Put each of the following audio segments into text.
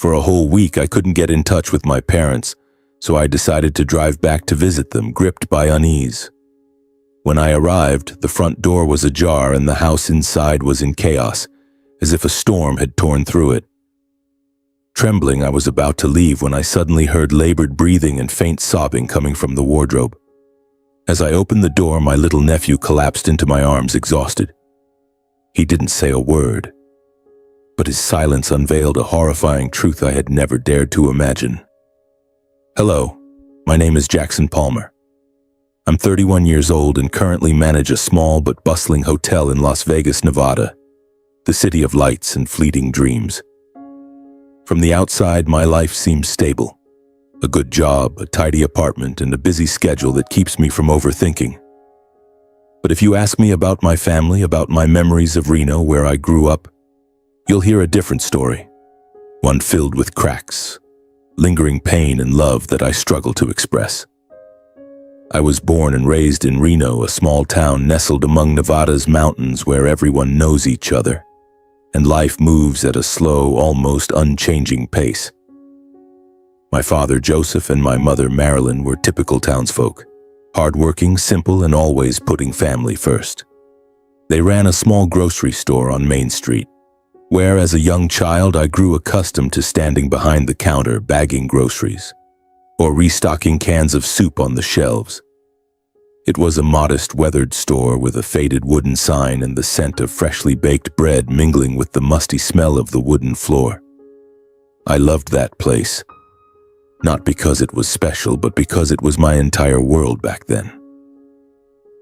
For a whole week, I couldn't get in touch with my parents, so I decided to drive back to visit them, gripped by unease. When I arrived, the front door was ajar and the house inside was in chaos, as if a storm had torn through it. Trembling, I was about to leave when I suddenly heard labored breathing and faint sobbing coming from the wardrobe. As I opened the door, my little nephew collapsed into my arms, exhausted. He didn't say a word, but his silence unveiled a horrifying truth I had never dared to imagine. Hello, my name is Jackson Palmer. I'm 31 years old and currently manage a small but bustling hotel in Las Vegas, Nevada, the city of lights and fleeting dreams. From the outside, my life seems stable. A good job, a tidy apartment, and a busy schedule that keeps me from overthinking. But if you ask me about my family, about my memories of Reno, where I grew up, you'll hear a different story, one filled with cracks, lingering pain and love that I struggle to express. I was born and raised in Reno, a small town nestled among Nevada's mountains where everyone knows each other, and life moves at a slow, almost unchanging pace. My father, Joseph, and my mother, Marilyn, were typical townsfolk, hardworking, simple, and always putting family first. They ran a small grocery store on Main Street, where as a young child I grew accustomed to standing behind the counter bagging groceries, or restocking cans of soup on the shelves. It was a modest, weathered store with a faded wooden sign and the scent of freshly baked bread mingling with the musty smell of the wooden floor. I loved that place, not because it was special, but because it was my entire world back then.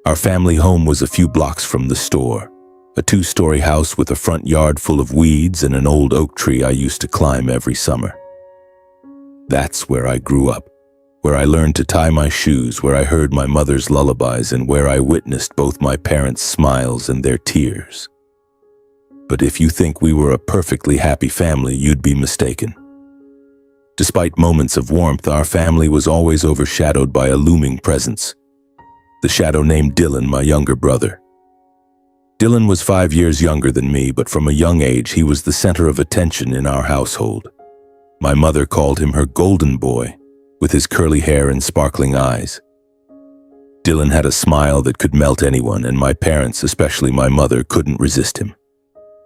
Our family home was a few blocks from the store, a 2-story house with a front yard full of weeds and an old oak tree I used to climb every summer. That's where I grew up, where I learned to tie my shoes, where I heard my mother's lullabies, and where I witnessed both my parents' smiles and their tears. But if you think we were a perfectly happy family, you'd be mistaken. Despite moments of warmth, our family was always overshadowed by a looming presence, the shadow named Dylan, my younger brother. Dylan was 5 years younger than me, but from a young age he was the center of attention in our household. My mother called him her golden boy, with his curly hair and sparkling eyes. Dylan had a smile that could melt anyone, and my parents, especially my mother, couldn't resist him.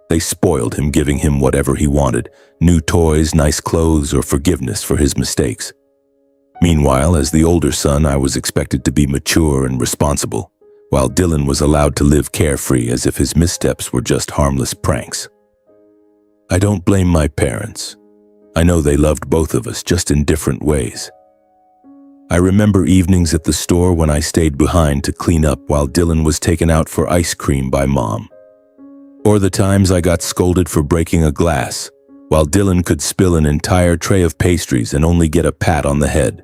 They spoiled him, giving him whatever he wanted, new toys, nice clothes, or forgiveness for his mistakes. Meanwhile, as the older son, I was expected to be mature and responsible, while Dylan was allowed to live carefree as if his missteps were just harmless pranks. I don't blame my parents. I know they loved both of us, just in different ways. I remember evenings at the store when I stayed behind to clean up while Dylan was taken out for ice cream by Mom. Or the times I got scolded for breaking a glass, while Dylan could spill an entire tray of pastries and only get a pat on the head.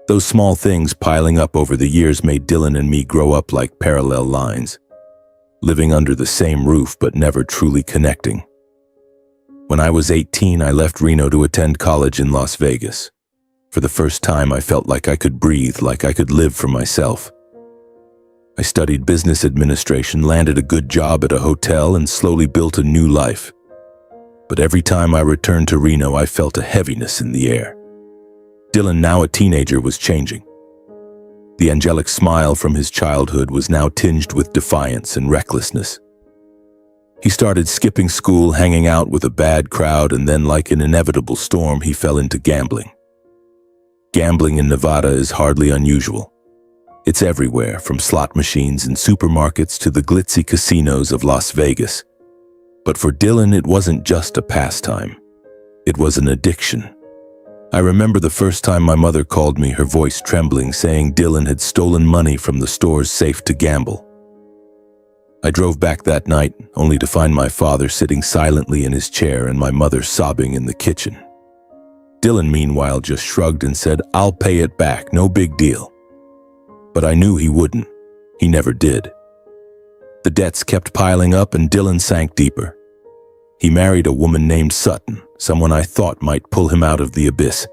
Those small things piling up over the years made Dylan and me grow up like parallel lines, living under the same roof but never truly connecting. When I was 18, I left Reno to attend college in Las Vegas. For the first time, I felt like I could breathe, like I could live for myself. I studied business administration, landed a good job at a hotel, and slowly built a new life. But every time I returned to Reno, I felt a heaviness in the air. Dylan, now a teenager, was changing. The angelic smile from his childhood was now tinged with defiance and recklessness. He started skipping school, hanging out with a bad crowd, and then, like an inevitable storm, he fell into gambling. Gambling in Nevada is hardly unusual. It's everywhere, from slot machines in supermarkets to the glitzy casinos of Las Vegas. But for Dylan, it wasn't just a pastime. It was an addiction. I remember the first time my mother called me, her voice trembling, saying Dylan had stolen money from the store's safe to gamble. I drove back that night, only to find my father sitting silently in his chair and my mother sobbing in the kitchen. Dylan, meanwhile, just shrugged and said, "I'll pay it back, no big deal." But I knew he wouldn't. He never did. The debts kept piling up and Dylan sank deeper. He married a woman named Sutton, someone I thought might pull him out of the abyss.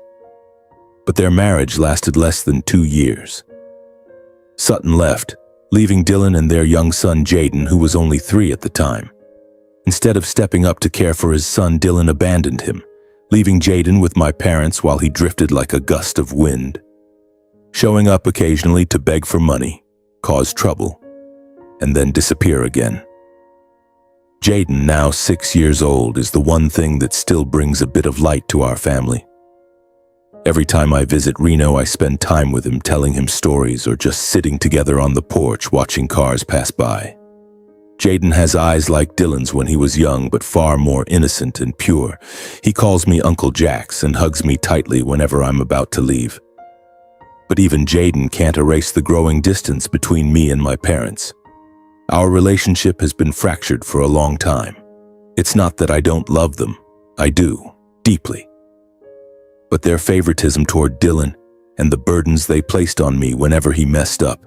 But their marriage lasted less than 2 years. Sutton left, leaving Dylan and their young son Jaden, who was only 3 at the time. Instead of stepping up to care for his son, Dylan abandoned him, leaving Jaden with my parents while he drifted like a gust of wind, showing up occasionally to beg for money, cause trouble, and then disappear again. Jaden, now 6 years old, is the one thing that still brings a bit of light to our family. Every time I visit Reno, I spend time with him, telling him stories or just sitting together on the porch watching cars pass by. Jaden has eyes like Dylan's when he was young, but far more innocent and pure. He calls me Uncle Jax and hugs me tightly whenever I'm about to leave. But even Jaden can't erase the growing distance between me and my parents. Our relationship has been fractured for a long time. It's not that I don't love them. I do, deeply. But their favoritism toward Dylan and the burdens they placed on me whenever he messed up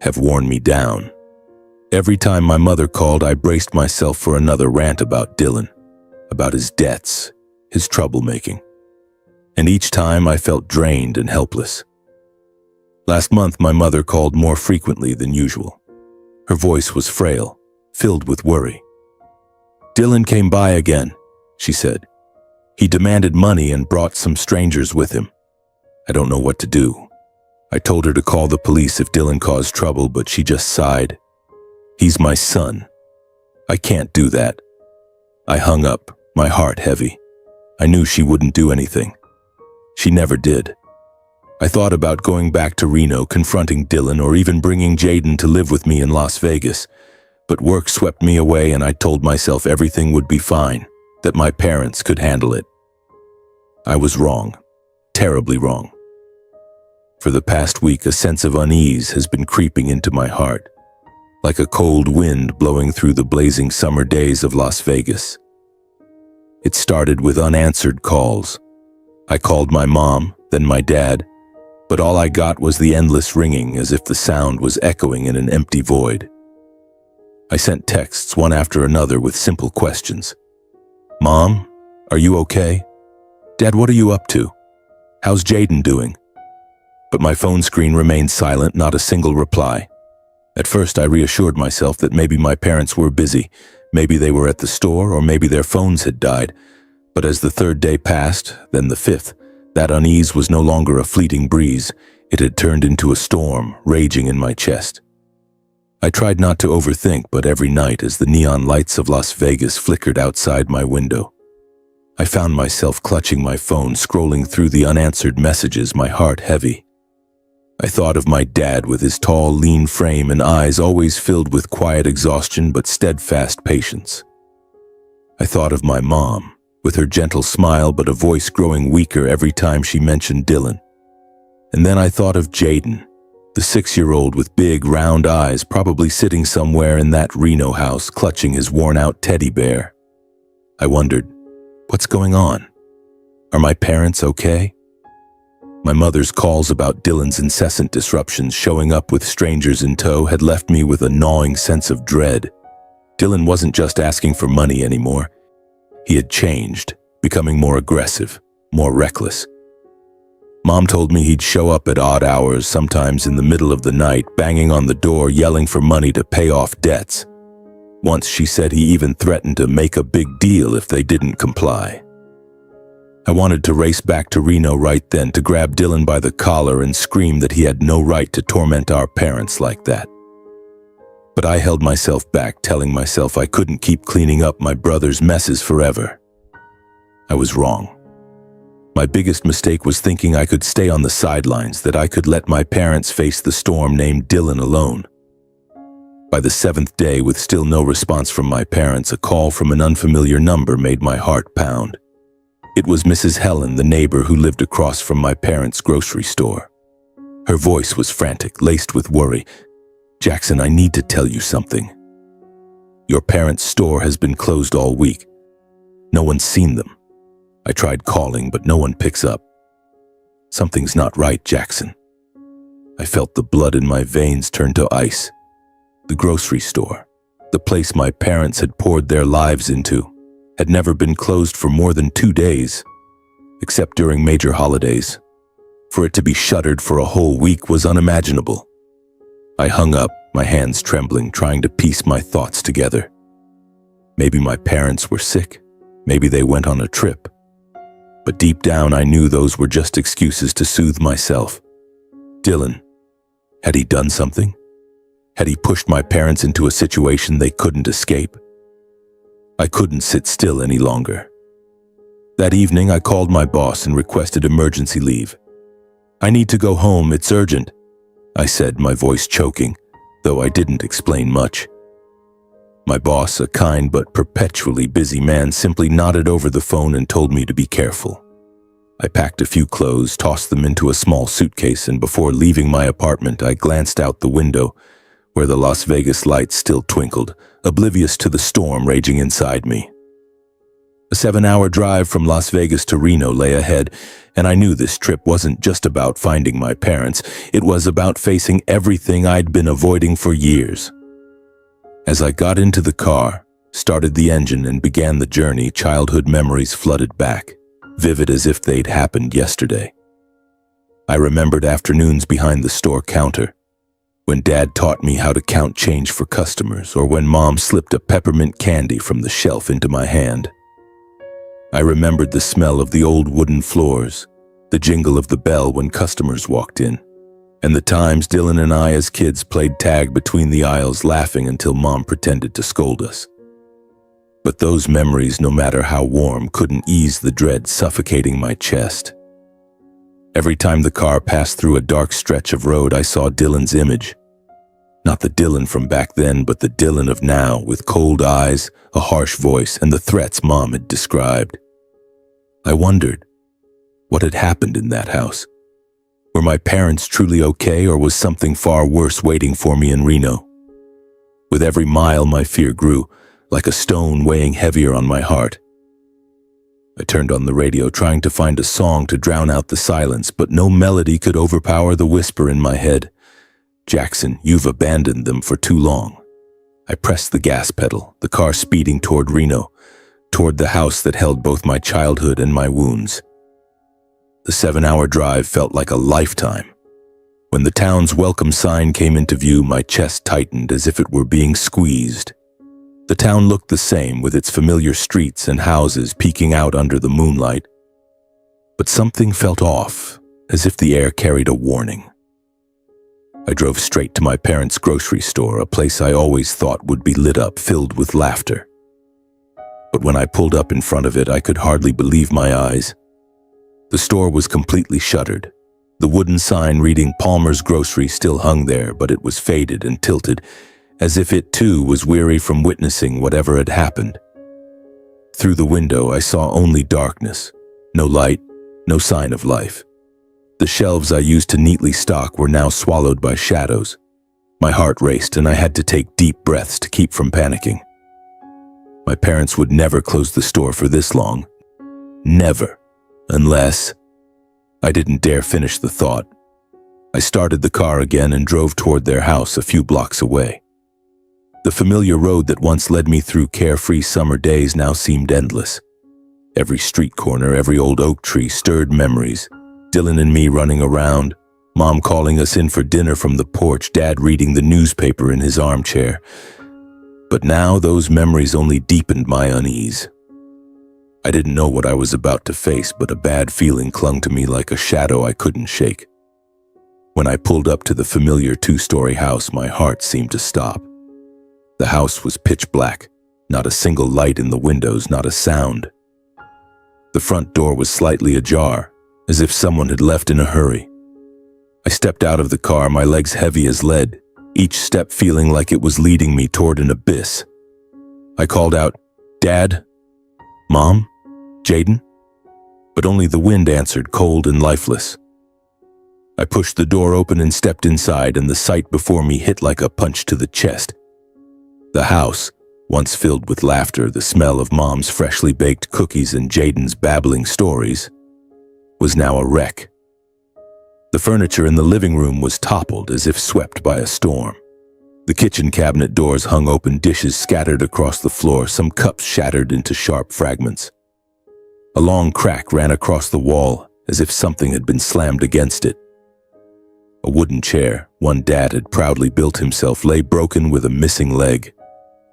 have worn me down. Every time my mother called, I braced myself for another rant about Dylan, about his debts, his troublemaking. And each time I felt drained and helpless. Last month, my mother called more frequently than usual. Her voice was frail, filled with worry. "Dylan came by again," she said. "He demanded money and brought some strangers with him. I don't know what to do." I told her to call the police if Dylan caused trouble, but she just sighed. "He's my son. I can't do that." I hung up, my heart heavy. I knew she wouldn't do anything. She never did. I thought about going back to Reno, confronting Dylan, or even bringing Jaden to live with me in Las Vegas. But work swept me away, and I told myself everything would be fine, that my parents could handle it. I was wrong, terribly wrong. For the past week, a sense of unease has been creeping into my heart, like a cold wind blowing through the blazing summer days of Las Vegas. It started with unanswered calls. I called my mom, then my dad, but all I got was the endless ringing, as if the sound was echoing in an empty void. I sent texts one after another with simple questions. "Mom, are you okay? Dad, what are you up to? How's Jaden doing?" But my phone screen remained silent, not a single reply. At first, I reassured myself that maybe my parents were busy, maybe they were at the store, or maybe their phones had died. But as the third day passed, then the fifth, that unease was no longer a fleeting breeze. It had turned into a storm, raging in my chest. I tried not to overthink, but every night as the neon lights of Las Vegas flickered outside my window, I found myself clutching my phone, scrolling through the unanswered messages, my heart heavy. I thought of my dad with his tall, lean frame and eyes always filled with quiet exhaustion but steadfast patience. I thought of my mom, with her gentle smile but a voice growing weaker every time she mentioned Dylan. And then I thought of Jaden, the 6-year-old with big, round eyes, probably sitting somewhere in that Reno house, clutching his worn-out teddy bear. I wondered, what's going on? Are my parents okay? My mother's calls about Dylan's incessant disruptions, showing up with strangers in tow, had left me with a gnawing sense of dread. Dylan wasn't just asking for money anymore. He had changed, becoming more aggressive, more reckless. Mom told me he'd show up at odd hours, sometimes in the middle of the night, banging on the door, yelling for money to pay off debts. Once she said he even threatened to make a big deal if they didn't comply. I wanted to race back to Reno right then, to grab Dylan by the collar and scream that he had no right to torment our parents like that. But I held myself back, telling myself I couldn't keep cleaning up my brother's messes forever. I was wrong. My biggest mistake was thinking I could stay on the sidelines, that I could let my parents face the storm named Dylan alone. By the 7th day, with still no response from my parents, a call from an unfamiliar number made my heart pound. It was Mrs. Helen, the neighbor who lived across from my parents' grocery store. Her voice was frantic, laced with worry. "Jackson, I need to tell you something. Your parents' store has been closed all week. No one's seen them. I tried calling, but no one picks up. Something's not right, Jackson." I felt the blood in my veins turn to ice. The grocery store, the place my parents had poured their lives into, had never been closed for more than 2 days, except during major holidays. For it to be shuttered for a whole week was unimaginable. I hung up, my hands trembling, trying to piece my thoughts together. Maybe my parents were sick. Maybe they went on a trip. but deep down I knew those were just excuses to soothe myself. Dylan. Had he done something? Had he pushed my parents into a situation they couldn't escape? I couldn't sit still any longer. That evening, I called my boss and requested emergency leave. "I need to go home, it's urgent," I said, my voice choking, though I didn't explain much. My boss, a kind but perpetually busy man, simply nodded over the phone and told me to be careful. I packed a few clothes, tossed them into a small suitcase, and before leaving my apartment, I glanced out the window, where the Las Vegas lights still twinkled, oblivious to the storm raging inside me. A 7-hour drive from Las Vegas to Reno lay ahead, and I knew this trip wasn't just about finding my parents. It was about facing everything I'd been avoiding for years. As I got into the car, started the engine, and began the journey, childhood memories flooded back, vivid as if they'd happened yesterday. I remembered afternoons behind the store counter, when Dad taught me how to count change for customers, or when Mom slipped a peppermint candy from the shelf into my hand. I remembered the smell of the old wooden floors, the jingle of the bell when customers walked in, and the times Dylan and I as kids played tag between the aisles, laughing until Mom pretended to scold us. But those memories, no matter how warm, couldn't ease the dread suffocating my chest. Every time the car passed through a dark stretch of road, I saw Dylan's image. Not the Dylan from back then, but the Dylan of now, with cold eyes, a harsh voice, and the threats Mom had described. I wondered, what had happened in that house? Were my parents truly okay, or was something far worse waiting for me in Reno? With every mile, my fear grew, like a stone weighing heavier on my heart. I turned on the radio, trying to find a song to drown out the silence, but no melody could overpower the whisper in my head. "Jackson, you've abandoned them for too long." I pressed the gas pedal, the car speeding toward Reno, toward the house that held both my childhood and my wounds. The 7-hour drive felt like a lifetime. When the town's welcome sign came into view, my chest tightened as if it were being squeezed. The town looked the same, with its familiar streets and houses peeking out under the moonlight. But something felt off, as if the air carried a warning. I drove straight to my parents' grocery store, a place I always thought would be lit up, filled with laughter. But when I pulled up in front of it, I could hardly believe my eyes. The store was completely shuttered. The wooden sign reading Palmer's Grocery still hung there, but it was faded and tilted, as if it too was weary from witnessing whatever had happened. Through the window, I saw only darkness, no light, no sign of life. The shelves I used to neatly stock were now swallowed by shadows. My heart raced, and I had to take deep breaths to keep from panicking. My parents would never close the store for this long. Never. Unless... I didn't dare finish the thought. I started the car again and drove toward their house a few blocks away. The familiar road that once led me through carefree summer days now seemed endless. Every street corner, every old oak tree stirred memories. Dylan and me running around, Mom calling us in for dinner from the porch, Dad reading the newspaper in his armchair. But now those memories only deepened my unease. I didn't know what I was about to face, but a bad feeling clung to me like a shadow I couldn't shake. When I pulled up to the familiar 2-story house, my heart seemed to stop. The house was pitch black, not a single light in the windows, not a sound. The front door was slightly ajar, as if someone had left in a hurry. I stepped out of the car, my legs heavy as lead, each step feeling like it was leading me toward an abyss. I called out, "Dad? Mom? Jaden?" But only the wind answered, cold and lifeless. I pushed the door open and stepped inside, and the sight before me hit like a punch to the chest. The house, once filled with laughter, the smell of Mom's freshly baked cookies and Jaden's babbling stories, was now a wreck. The furniture in the living room was toppled as if swept by a storm. The kitchen cabinet doors hung open, dishes scattered across the floor, some cups shattered into sharp fragments. A long crack ran across the wall, as if something had been slammed against it. A wooden chair, one Dad had proudly built himself, lay broken with a missing leg.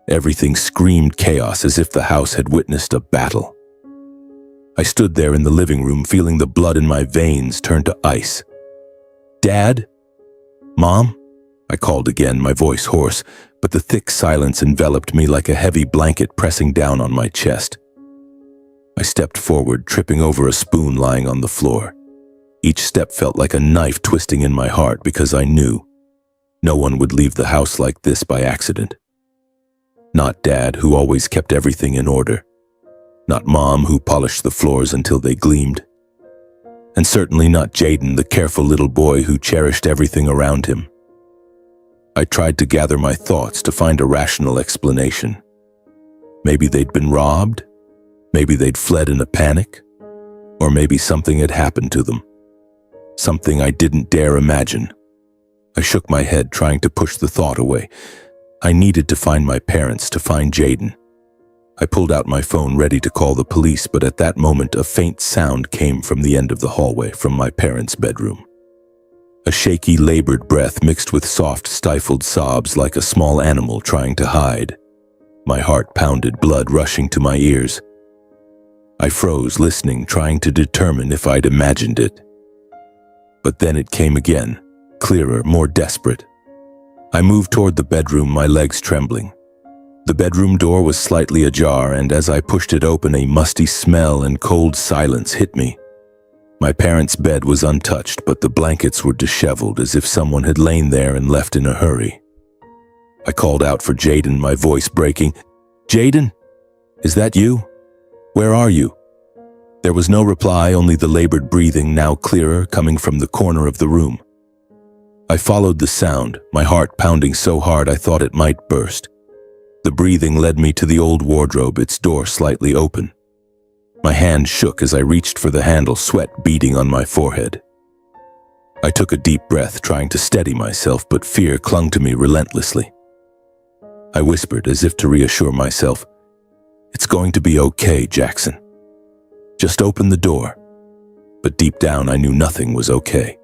Everything screamed chaos, as if the house had witnessed a battle. I stood there in the living room, feeling the blood in my veins turn to ice. "Dad? Mom?" I called again, my voice hoarse, but the thick silence enveloped me like a heavy blanket pressing down on my chest. I stepped forward, tripping over a spoon lying on the floor. Each step felt like a knife twisting in my heart because I knew no one would leave the house like this by accident. Not Dad, who always kept everything in order. Not Mom, who polished the floors until they gleamed. And certainly not Jaden, the careful little boy who cherished everything around him. I tried to gather my thoughts to find a rational explanation. Maybe they'd been robbed. Maybe they'd fled in a panic. Or maybe something had happened to them. Something I didn't dare imagine. I shook my head, trying to push the thought away. I needed to find my parents, to find Jaden. I pulled out my phone, ready to call the police, but at that moment a faint sound came from the end of the hallway, from my parents' bedroom. A shaky, labored breath mixed with soft, stifled sobs like a small animal trying to hide. My heart pounded, blood rushing to my ears. I froze, listening, trying to determine if I'd imagined it. But then it came again, clearer, more desperate. I moved toward the bedroom, my legs trembling. The bedroom door was slightly ajar, and as I pushed it open, a musty smell and cold silence hit me. My parents' bed was untouched, but the blankets were disheveled, as if someone had lain there and left in a hurry. I called out for Jaden, my voice breaking. "Jaden? Is that you? Where are you?" There was no reply, only the labored breathing, now clearer, coming from the corner of the room. I followed the sound, my heart pounding so hard I thought it might burst. The breathing led me to the old wardrobe, its door slightly open. My hand shook as I reached for the handle, sweat beading on my forehead. I took a deep breath, trying to steady myself, but fear clung to me relentlessly. I whispered, as if to reassure myself, "It's going to be okay, Jackson. Just open the door." But deep down I knew nothing was okay.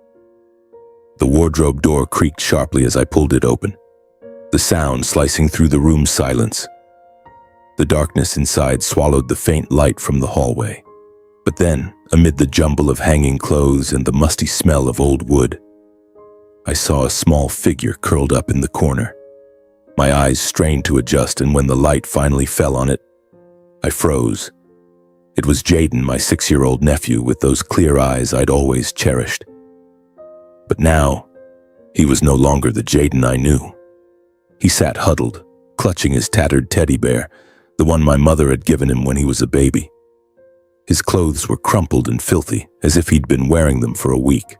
The wardrobe door creaked sharply as I pulled it open, the sound slicing through the room's silence. The darkness inside swallowed the faint light from the hallway. But then, amid the jumble of hanging clothes and the musty smell of old wood, I saw a small figure curled up in the corner. My eyes strained to adjust, and when the light finally fell on it, I froze. It was Jaden, my 6-year-old nephew, with those clear eyes I'd always cherished. But now, he was no longer the Jaden I knew. He sat huddled, clutching his tattered teddy bear, the one my mother had given him when he was a baby. His clothes were crumpled and filthy, as if he'd been wearing them for a week.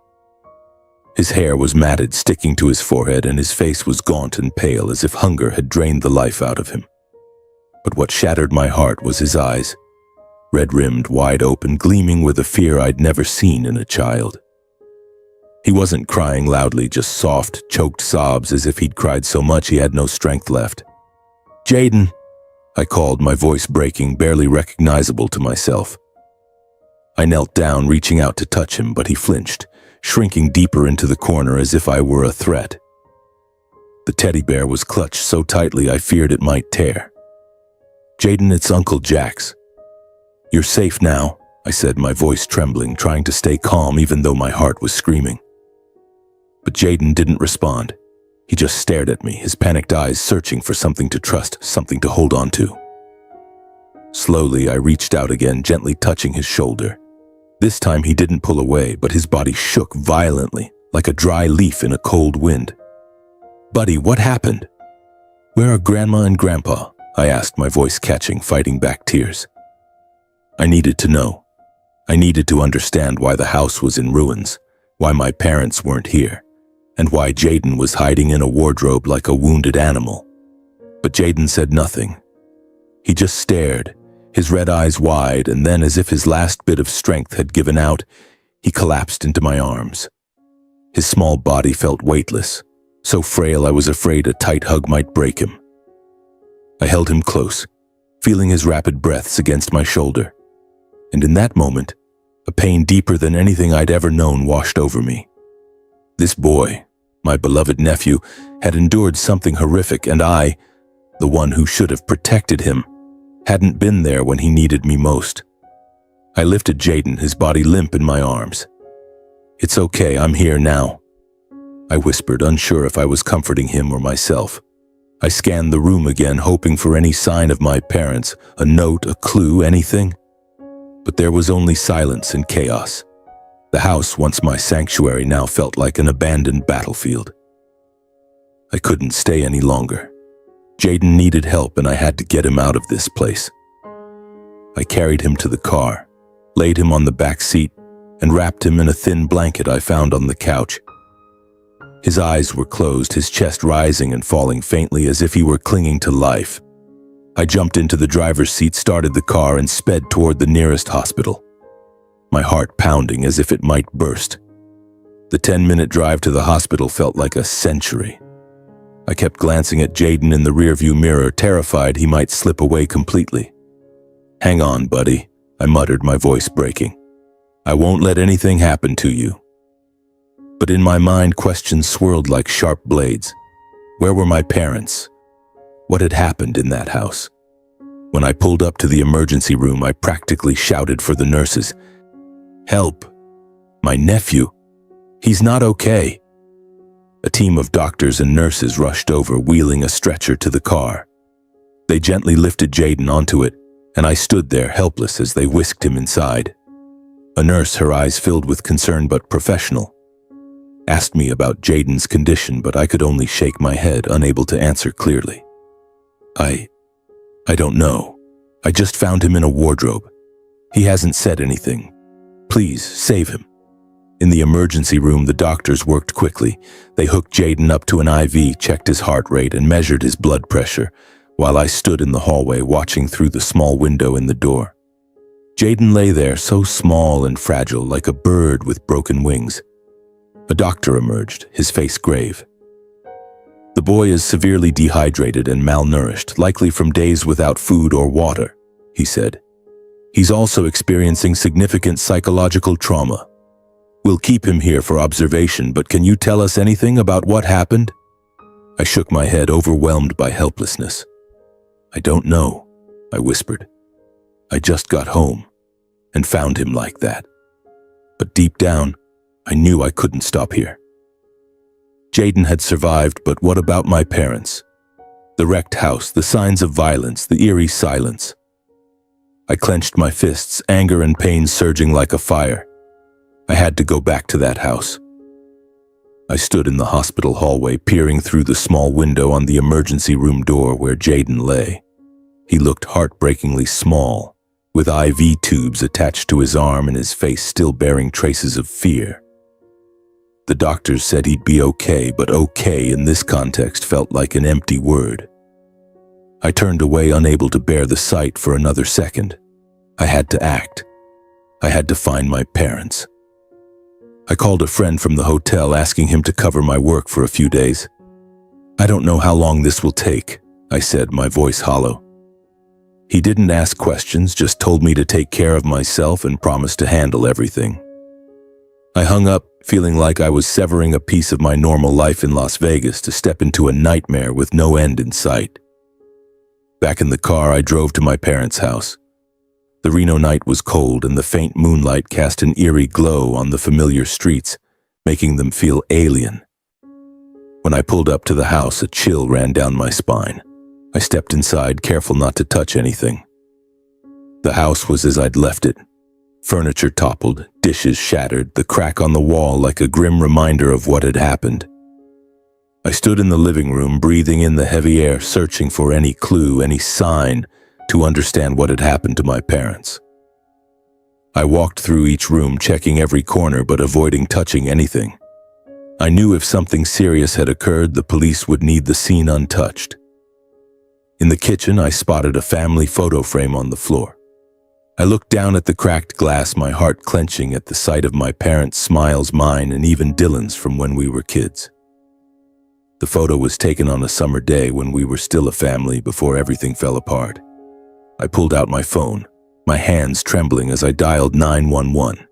His hair was matted, sticking to his forehead, and his face was gaunt and pale, as if hunger had drained the life out of him. But what shattered my heart was his eyes, red-rimmed, wide open, gleaming with a fear I'd never seen in a child. He wasn't crying loudly, just soft, choked sobs, as if he'd cried so much he had no strength left. "Jaden," I called, my voice breaking, barely recognizable to myself. I knelt down, reaching out to touch him, but he flinched, shrinking deeper into the corner as if I were a threat. The teddy bear was clutched so tightly I feared it might tear. "Jaden, it's Uncle Jax." "You're safe now," I said, my voice trembling, trying to stay calm even though my heart was screaming. But Jaden didn't respond. He just stared at me, his panicked eyes searching for something to trust, something to hold on to. Slowly, I reached out again, gently touching his shoulder. This time he didn't pull away, but his body shook violently, like a dry leaf in a cold wind. "Buddy, what happened?" "Where are Grandma and Grandpa?" I asked, my voice catching, fighting back tears. I needed to know. I needed to understand why the house was in ruins, why my parents weren't here, and why Jaden was hiding in a wardrobe like a wounded animal. But Jaden said nothing. He just stared, his red eyes wide, and then, as if his last bit of strength had given out, he collapsed into my arms. His small body felt weightless, so frail I was afraid a tight hug might break him. I held him close, feeling his rapid breaths against my shoulder. And in that moment, a pain deeper than anything I'd ever known washed over me. This boy, my beloved nephew, had endured something horrific, and I, the one who should have protected him, hadn't been there when he needed me most. I lifted Jaden, his body limp in my arms. "It's okay, I'm here now," I whispered, unsure if I was comforting him or myself. I scanned the room again, hoping for any sign of my parents, a note, a clue, anything. But there was only silence and chaos. The house, once my sanctuary, now felt like an abandoned battlefield. I couldn't stay any longer. Jaden needed help and I had to get him out of this place. I carried him to the car, laid him on the back seat, and wrapped him in a thin blanket I found on the couch. His eyes were closed, his chest rising and falling faintly as if he were clinging to life. I jumped into the driver's seat, started the car, and sped toward the nearest hospital, my heart pounding as if it might burst. The 10-minute drive to the hospital felt like a century. I kept glancing at Jaden in the rearview mirror, terrified he might slip away completely. "Hang on, buddy," I muttered, my voice breaking. "I won't let anything happen to you." But in my mind, questions swirled like sharp blades. Where were my parents? What had happened in that house? When I pulled up to the emergency room, I practically shouted for the nurses. "Help! My nephew! He's not okay!" A team of doctors and nurses rushed over, wheeling a stretcher to the car. They gently lifted Jaden onto it, and I stood there helpless as they whisked him inside. A nurse, her eyes filled with concern but professional, asked me about Jaden's condition, but I could only shake my head, unable to answer clearly. I don't know. I just found him in a wardrobe. He hasn't said anything. Please, save him." In the emergency room, the doctors worked quickly. They hooked Jaden up to an IV, checked his heart rate, and measured his blood pressure, while I stood in the hallway watching through the small window in the door. Jaden lay there, so small and fragile, like a bird with broken wings. A doctor emerged, his face grave. "The boy is severely dehydrated and malnourished, likely from days without food or water," he said. "He's also experiencing significant psychological trauma. We'll keep him here for observation, but can you tell us anything about what happened?" I shook my head, overwhelmed by helplessness. "I don't know," I whispered. "I just got home and found him like that. But deep down, I knew I couldn't stop here." Jaden had survived, but what about my parents? The wrecked house, the signs of violence, the eerie silence. I clenched my fists, anger and pain surging like a fire. I had to go back to that house. I stood in the hospital hallway, peering through the small window on the emergency room door where Jaden lay. He looked heartbreakingly small, with IV tubes attached to his arm and his face still bearing traces of fear. The doctors said he'd be okay, but okay in this context felt like an empty word. I turned away, unable to bear the sight for another second. I had to act. I had to find my parents. I called a friend from the hotel, asking him to cover my work for a few days. "I don't know how long this will take," I said, my voice hollow. He didn't ask questions, just told me to take care of myself and promised to handle everything. I hung up, feeling like I was severing a piece of my normal life in Las Vegas to step into a nightmare with no end in sight. Back in the car, I drove to my parents' house. The Reno night was cold, and the faint moonlight cast an eerie glow on the familiar streets, making them feel alien. When I pulled up to the house, a chill ran down my spine. I stepped inside, careful not to touch anything. The house was as I'd left it. Furniture toppled, dishes shattered, the crack on the wall like a grim reminder of what had happened. I stood in the living room, breathing in the heavy air, searching for any clue, any sign to understand what had happened to my parents. I walked through each room, checking every corner but avoiding touching anything. I knew if something serious had occurred, the police would need the scene untouched. In the kitchen, I spotted a family photo frame on the floor. I looked down at the cracked glass, my heart clenching at the sight of my parents' smiles, mine, and even Dylan's from when we were kids. The photo was taken on a summer day when we were still a family before everything fell apart. I pulled out my phone, my hands trembling as I dialed 911.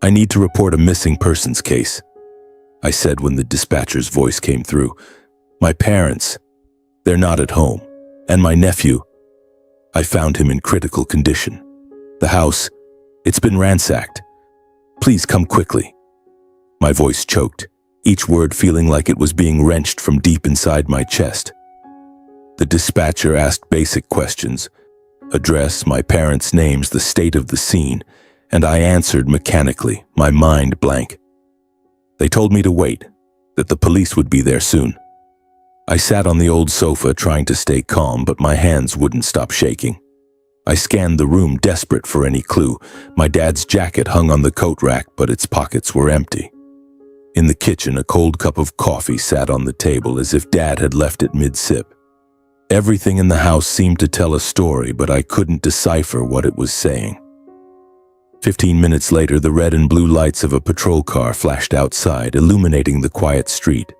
"I need to report a missing persons case," I said when the dispatcher's voice came through. "My parents, they're not at home, and my nephew, I found him in critical condition. The house, It's been ransacked. Please come quickly." My voice choked, each word feeling like it was being wrenched from deep inside my chest. The dispatcher asked basic questions: address, my parents' names, the state of the scene, and I answered mechanically, my mind blank. They told me to wait, that the police would be there soon. I sat on the old sofa trying to stay calm, but my hands wouldn't stop shaking. I scanned the room, desperate for any clue. My dad's jacket hung on the coat rack, but its pockets were empty. In the kitchen, a cold cup of coffee sat on the table as if Dad had left it mid-sip. Everything in the house seemed to tell a story, but I couldn't decipher what it was saying. 15 minutes later, the red and blue lights of a patrol car flashed outside, illuminating the quiet street.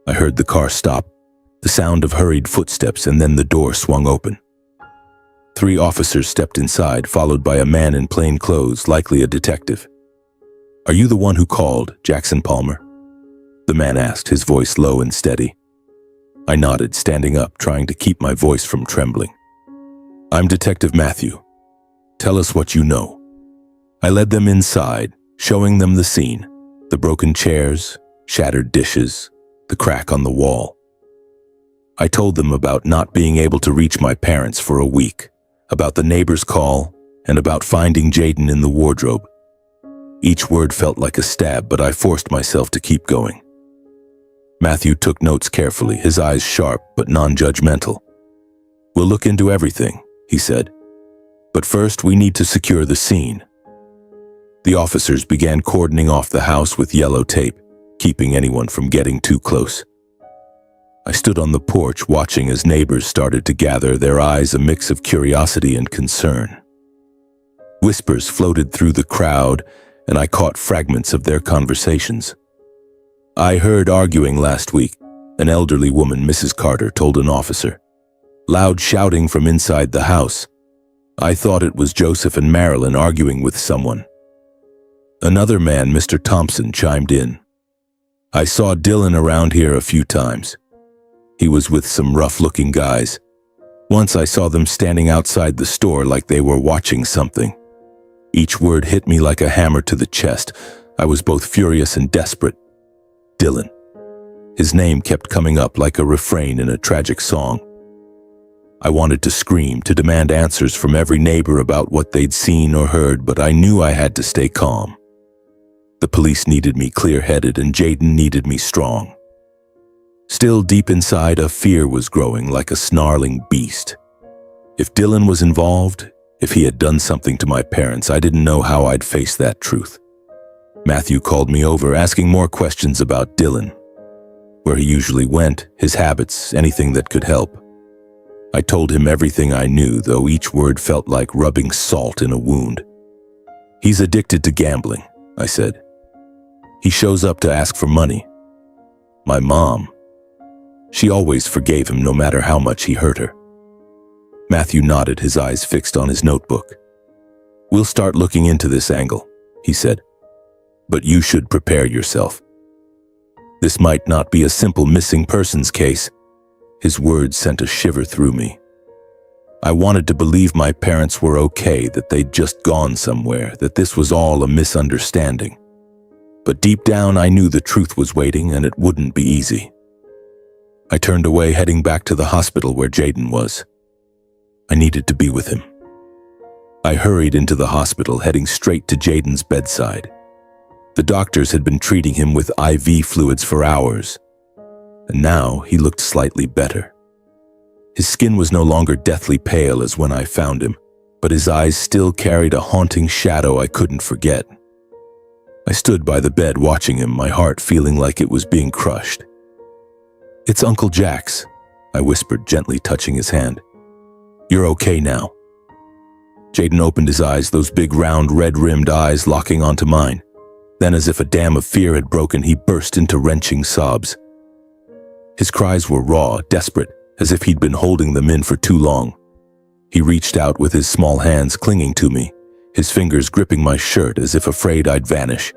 I heard the car stop, the sound of hurried footsteps, and then the door swung open. 3 officers stepped inside, followed by a man in plain clothes, likely a detective. "Are you the one who called, Jackson Palmer?" the man asked, his voice low and steady. I nodded, standing up, trying to keep my voice from trembling. "I'm Detective Matthew. Tell us what you know." I led them inside, showing them the scene: the broken chairs, shattered dishes, the crack on the wall. I told them about not being able to reach my parents for a week, about the neighbor's call, and about finding Jaden in the wardrobe. Each word felt like a stab, but I forced myself to keep going. Matthew took notes carefully, his eyes sharp but non-judgmental. "We'll look into everything," he said. "But first, we need to secure the scene." The officers began cordoning off the house with yellow tape, keeping anyone from getting too close. I stood on the porch watching as neighbors started to gather, their eyes a mix of curiosity and concern. Whispers floated through the crowd, and I caught fragments of their conversations. "I heard arguing last week," an elderly woman, Mrs. Carter, told an officer. "Loud shouting from inside the house. I thought it was Joseph and Marilyn arguing with someone." Another man, Mr. Thompson, chimed in. "I saw Dylan around here a few times. He was with some rough-looking guys. Once I saw them standing outside the store like they were watching something." Each word hit me like a hammer to the chest. I was both furious and desperate. Dylan. His name kept coming up like a refrain in a tragic song. I wanted to scream, to demand answers from every neighbor about what they'd seen or heard, but I knew I had to stay calm. The police needed me clear-headed, and Jaden needed me strong. Still, deep inside, a fear was growing like a snarling beast. If Dylan was involved, if he had done something to my parents, I didn't know how I'd face that truth. Matthew called me over, asking more questions about Dylan. Where he usually went, his habits, anything that could help. I told him everything I knew, though each word felt like rubbing salt in a wound. "He's addicted to gambling," I said. "He shows up to ask for money. My mom, she always forgave him no matter how much he hurt her." Matthew nodded, his eyes fixed on his notebook. "We'll start looking into this angle," he said. "But you should prepare yourself. This might not be a simple missing persons case." His words sent a shiver through me. I wanted to believe my parents were okay, that they'd just gone somewhere, that this was all a misunderstanding. But deep down, I knew the truth was waiting, and it wouldn't be easy. I turned away, heading back to the hospital where Jaden was. I needed to be with him. I hurried into the hospital, heading straight to Jaden's bedside. The doctors had been treating him with IV fluids for hours, and now he looked slightly better. His skin was no longer deathly pale as when I found him, but his eyes still carried a haunting shadow I couldn't forget. I stood by the bed watching him, my heart feeling like it was being crushed. "It's Uncle Jax," I whispered, gently touching his hand. "You're okay now." Jaden opened his eyes, those big round red-rimmed eyes locking onto mine. Then, as if a dam of fear had broken, he burst into wrenching sobs. His cries were raw, desperate, as if he'd been holding them in for too long. He reached out with his small hands clinging to me, his fingers gripping my shirt as if afraid I'd vanish.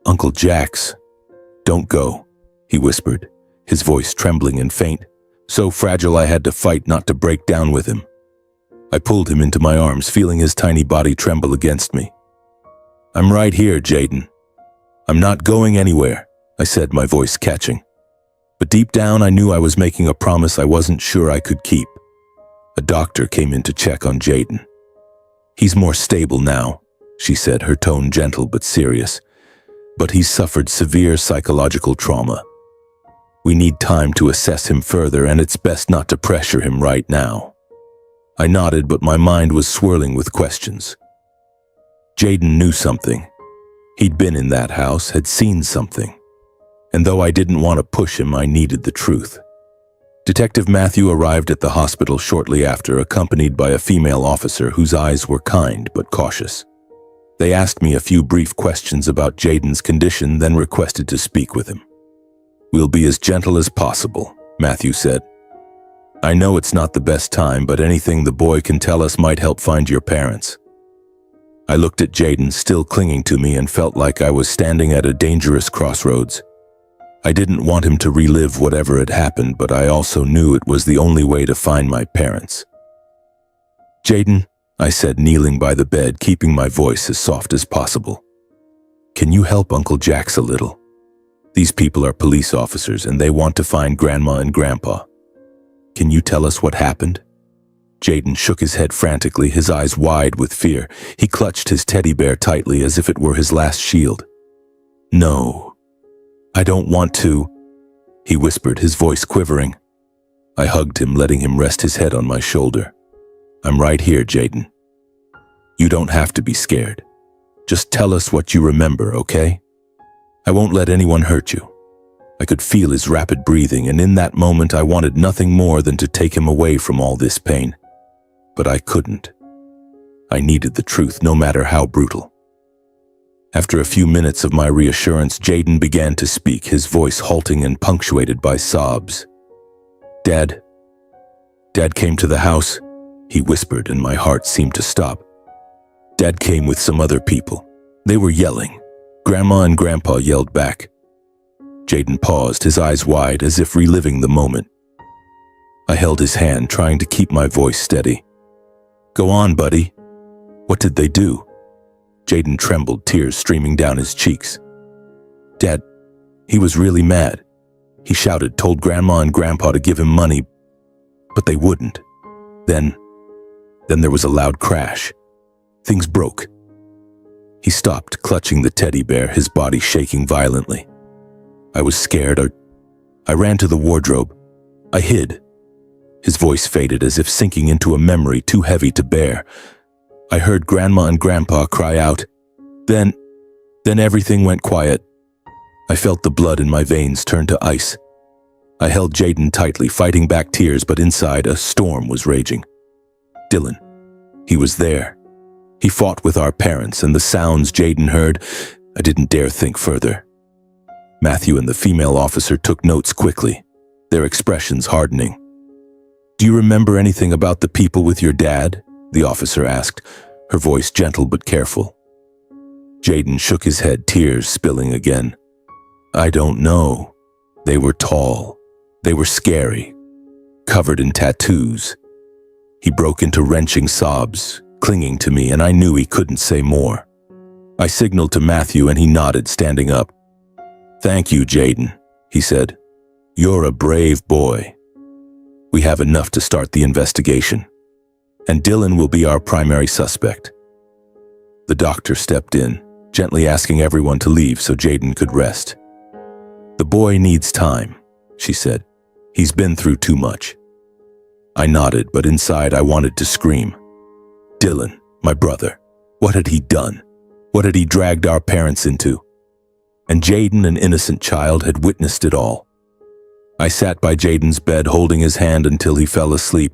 "Uncle Jax, don't go," he whispered, his voice trembling and faint, so fragile I had to fight not to break down with him. I pulled him into my arms, feeling his tiny body tremble against me. "I'm right here, Jaden. I'm not going anywhere," I said, my voice catching. But deep down, I knew I was making a promise I wasn't sure I could keep. A doctor came in to check on Jaden. "He's more stable now," she said, her tone gentle but serious. "But he's suffered severe psychological trauma. We need time to assess him further, and it's best not to pressure him right now." I nodded, but my mind was swirling with questions. Jaden knew something. He'd been in that house, had seen something. And though I didn't want to push him, I needed the truth. Detective Matthew arrived at the hospital shortly after, accompanied by a female officer whose eyes were kind but cautious. They asked me a few brief questions about Jaden's condition, then requested to speak with him. "We'll be as gentle as possible," Matthew said. "I know it's not the best time, but anything the boy can tell us might help find your parents." I looked at Jaden, still clinging to me, and felt like I was standing at a dangerous crossroads. I didn't want him to relive whatever had happened, but I also knew it was the only way to find my parents. "Jaden," I said, kneeling by the bed, keeping my voice as soft as possible. "Can you help Uncle Jax a little? These people are police officers, and they want to find Grandma and Grandpa. Can you tell us what happened?" Jaden shook his head frantically, his eyes wide with fear. He clutched his teddy bear tightly as if it were his last shield. "No, I don't want to," he whispered, his voice quivering. I hugged him, letting him rest his head on my shoulder. "I'm right here, Jaden. You don't have to be scared. Just tell us what you remember, okay? I won't let anyone hurt you." I could feel his rapid breathing, and in that moment I wanted nothing more than to take him away from all this pain. But I couldn't. I needed the truth, no matter how brutal. After a few minutes of my reassurance, Jaden began to speak, his voice halting and punctuated by sobs. Dad came to the house," he whispered, and my heart seemed to stop. "Dad came with some other people. They were yelling. Grandma and Grandpa yelled back." Jaden paused, his eyes wide, as if reliving the moment. I held his hand, trying to keep my voice steady. "Go on, buddy. What did they do?" Jaden trembled, tears streaming down his cheeks. "Dad, he was really mad. He shouted, told Grandma and Grandpa to give him money, but they wouldn't. Then there was a loud crash. Things broke." He stopped, clutching the teddy bear, his body shaking violently. I was scared. I ran to the wardrobe. I hid. His voice faded, as if sinking into a memory too heavy to bear. I heard Grandma and Grandpa cry out. Then everything went quiet. I felt the blood in my veins turn to ice. I held Jaden tightly, fighting back tears, but inside a storm was raging. Dylan. He was there. He fought with our parents, and the sounds Jaden heard, I didn't dare think further. Matthew and the female officer took notes quickly, their expressions hardening. "Do you remember anything about the people with your dad?" the officer asked, her voice gentle but careful. Jaden shook his head, tears spilling again. "I don't know. They were tall. They were scary, covered in tattoos." He broke into wrenching sobs, clinging to me, and I knew he couldn't say more. I signaled to Matthew, and he nodded, standing up. "Thank you, Jaden," he said. "You're a brave boy. We have enough to start the investigation, and Dylan will be our primary suspect." The doctor stepped in, gently asking everyone to leave so Jaden could rest. "The boy needs time," she said. "He's been through too much." I nodded, but inside I wanted to scream. Dylan, my brother, what had he done? What had he dragged our parents into? And Jaden, an innocent child, had witnessed it all. I sat by Jaden's bed, holding his hand until he fell asleep,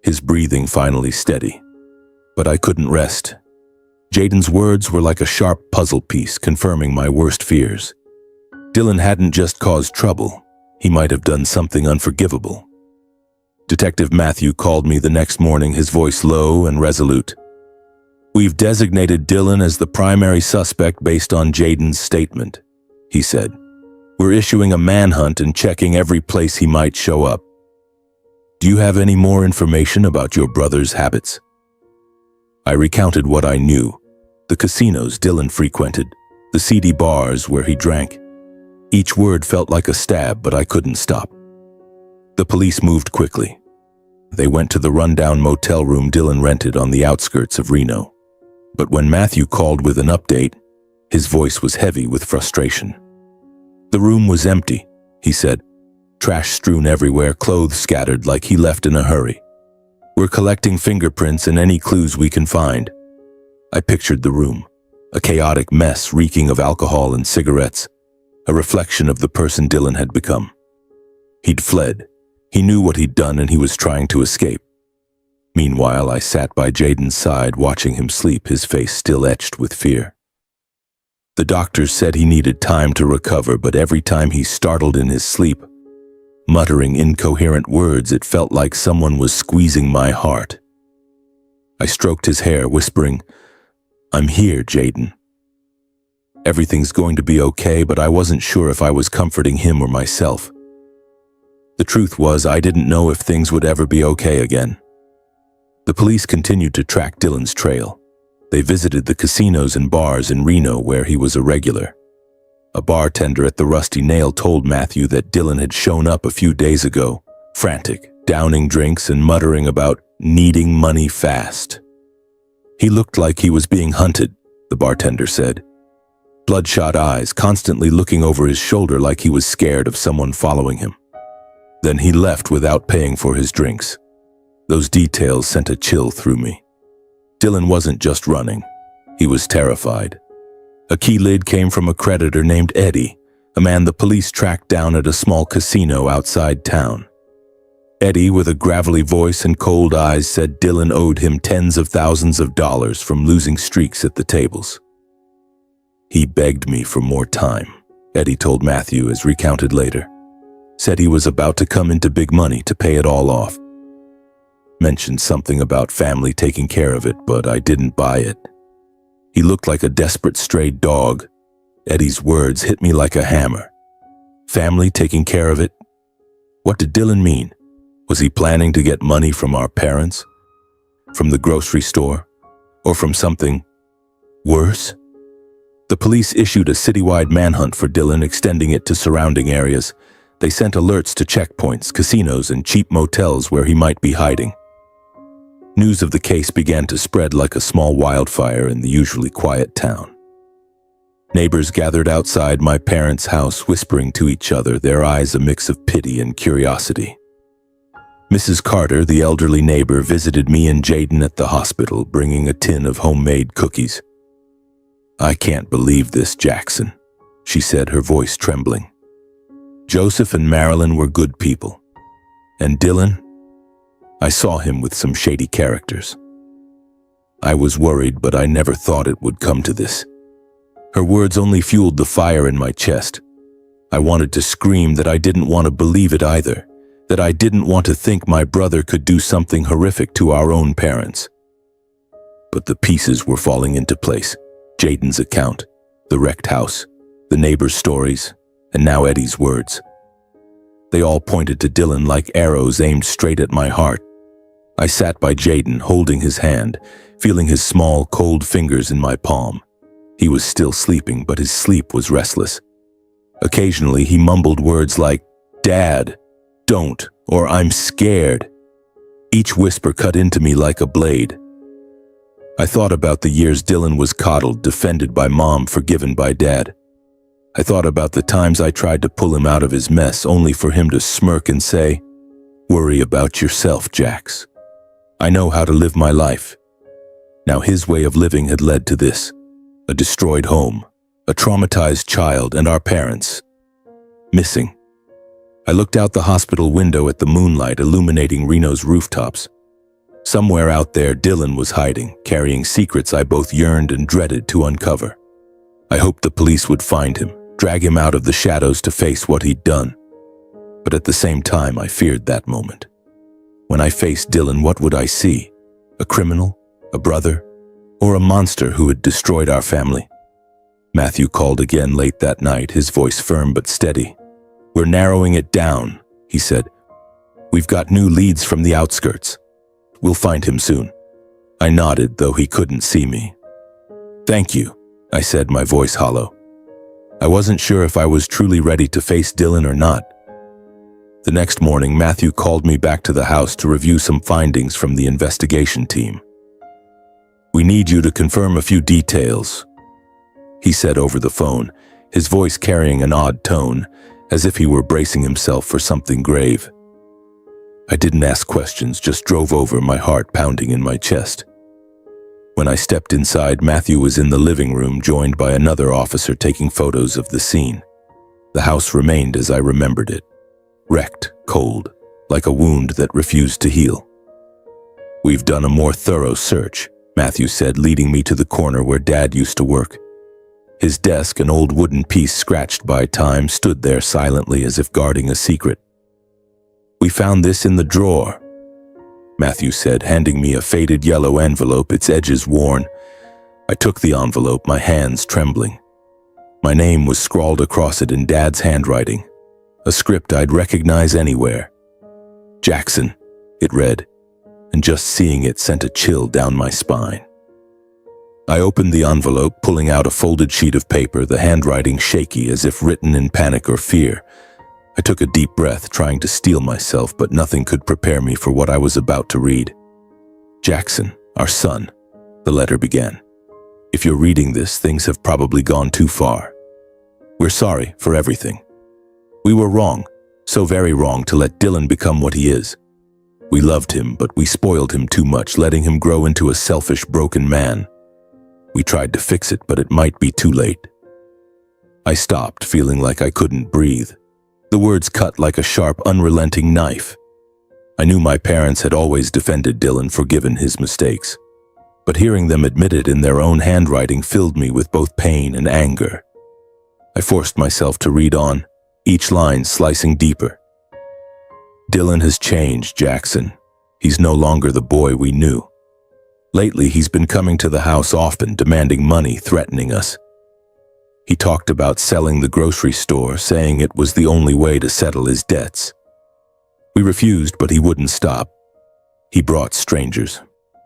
his breathing finally steady. But I couldn't rest. Jaden's words were like a sharp puzzle piece, confirming my worst fears. Dylan hadn't just caused trouble. He might have done something unforgivable. Detective Matthew called me the next morning, his voice low and resolute. "We've designated Dylan as the primary suspect based on Jaden's statement," he said. "We're issuing a manhunt and checking every place he might show up. Do you have any more information about your brother's habits?" I recounted what I knew: the casinos Dylan frequented, the seedy bars where he drank. Each word felt like a stab, but I couldn't stop. The police moved quickly. They went to the rundown motel room Dylan rented on the outskirts of Reno. But when Matthew called with an update, his voice was heavy with frustration. "The room was empty," he said. "Trash strewn everywhere, clothes scattered like he left in a hurry. We're collecting fingerprints and any clues we can find." I pictured the room, a chaotic mess reeking of alcohol and cigarettes, a reflection of the person Dylan had become. He'd fled. He knew what he'd done and he was trying to escape. Meanwhile, I sat by Jaden's side watching him sleep, his face still etched with fear. The doctors said he needed time to recover, but every time he startled in his sleep, muttering incoherent words, it felt like someone was squeezing my heart. I stroked his hair, whispering, "I'm here, Jaden." Everything's going to be okay, but I wasn't sure if I was comforting him or myself. The truth was, I didn't know if things would ever be okay again. The police continued to track Dylan's trail. They visited the casinos and bars in Reno where he was a regular. A bartender at the Rusty Nail told Matthew that Dylan had shown up a few days ago, frantic, downing drinks and muttering about needing money fast. "He looked like he was being hunted," the bartender said. Bloodshot eyes, constantly looking over his shoulder like he was scared of someone following him. Then he left without paying for his drinks. Those details sent a chill through me. Dylan wasn't just running. He was terrified. A key lead came from a creditor named Eddie, a man the police tracked down at a small casino outside town. Eddie, with a gravelly voice and cold eyes, said Dylan owed him tens of thousands of dollars from losing streaks at the tables. "He begged me for more time," Eddie told Matthew, as recounted later. Said he was about to come into big money to pay it all off. Mentioned something about family taking care of it, but I didn't buy it. He looked like a desperate stray dog. Eddie's words hit me like a hammer. Family taking care of it? What did Dylan mean? Was he planning to get money from our parents? From the grocery store? Or from something worse? The police issued a citywide manhunt for Dylan, extending it to surrounding areas. They sent alerts to checkpoints, casinos, and cheap motels where he might be hiding. News of the case began to spread like a small wildfire in the usually quiet town. Neighbors gathered outside my parents' house, whispering to each other, their eyes a mix of pity and curiosity. Mrs. Carter, the elderly neighbor, visited me and Jaden at the hospital, bringing a tin of homemade cookies. "I can't believe this, Jackson," she said, her voice trembling. "Joseph and Marilyn were good people. And Dylan? I saw him with some shady characters. I was worried, but I never thought it would come to this." Her words only fueled the fire in my chest. I wanted to scream that I didn't want to believe it either, that I didn't want to think my brother could do something horrific to our own parents. But the pieces were falling into place. Jaden's account, the wrecked house, the neighbors' stories, and now Eddie's words. They all pointed to Dylan like arrows aimed straight at my heart. I sat by Jaden, holding his hand, feeling his small, cold fingers in my palm. He was still sleeping, but his sleep was restless. Occasionally, he mumbled words like, "Dad, don't," or "I'm scared." Each whisper cut into me like a blade. I thought about the years Dylan was coddled, defended by Mom, forgiven by Dad. I thought about the times I tried to pull him out of his mess, only for him to smirk and say, "Worry about yourself, Jax. I know how to live my life." Now his way of living had led to this: a destroyed home, a traumatized child, and our parents missing. I looked out the hospital window at the moonlight illuminating Reno's rooftops. Somewhere out there, Dylan was hiding, carrying secrets I both yearned and dreaded to uncover. I hoped the police would find him, drag him out of the shadows to face what he'd done. But at the same time, I feared that moment. When I faced Dylan, what would I see? A criminal? A brother? Or a monster who had destroyed our family? Matthew called again late that night, his voice firm but steady. "We're narrowing it down," he said. "We've got new leads from the outskirts. We'll find him soon." I nodded, though he couldn't see me. "Thank you," I said, my voice hollow. I wasn't sure if I was truly ready to face Dylan or not. The next morning, Matthew called me back to the house to review some findings from the investigation team. "We need you to confirm a few details," he said over the phone, his voice carrying an odd tone, as if he were bracing himself for something grave. I didn't ask questions, just drove over, my heart pounding in my chest. When I stepped inside, Matthew was in the living room, joined by another officer taking photos of the scene. The house remained as I remembered it. Wrecked, cold, like a wound that refused to heal. "We've done a more thorough search," Matthew said, leading me to the corner where Dad used to work. His desk, an old wooden piece scratched by time, stood there silently as if guarding a secret. "We found this in the drawer," Matthew said, handing me a faded yellow envelope, its edges worn. I took the envelope, my hands trembling. My name was scrawled across it in Dad's handwriting, a script I'd recognize anywhere. "Jackson," it read, and just seeing it sent a chill down my spine. I opened the envelope, pulling out a folded sheet of paper, the handwriting shaky as if written in panic or fear. I took a deep breath, trying to steel myself, but nothing could prepare me for what I was about to read. "Jackson, our son," the letter began. "If you're reading this, things have probably gone too far. We're sorry for everything. We were wrong, so very wrong, to let Dylan become what he is. We loved him, but we spoiled him too much, letting him grow into a selfish, broken man. We tried to fix it, but it might be too late." I stopped, feeling like I couldn't breathe. The words cut like a sharp, unrelenting knife. I knew my parents had always defended Dylan, forgiven his mistakes. But hearing them admitted in their own handwriting filled me with both pain and anger. I forced myself to read on, each line slicing deeper. "Dylan has changed, Jackson. He's no longer the boy we knew. Lately, he's been coming to the house often, demanding money, threatening us. He talked about selling the grocery store, saying it was the only way to settle his debts. We refused, but he wouldn't stop. He brought strangers,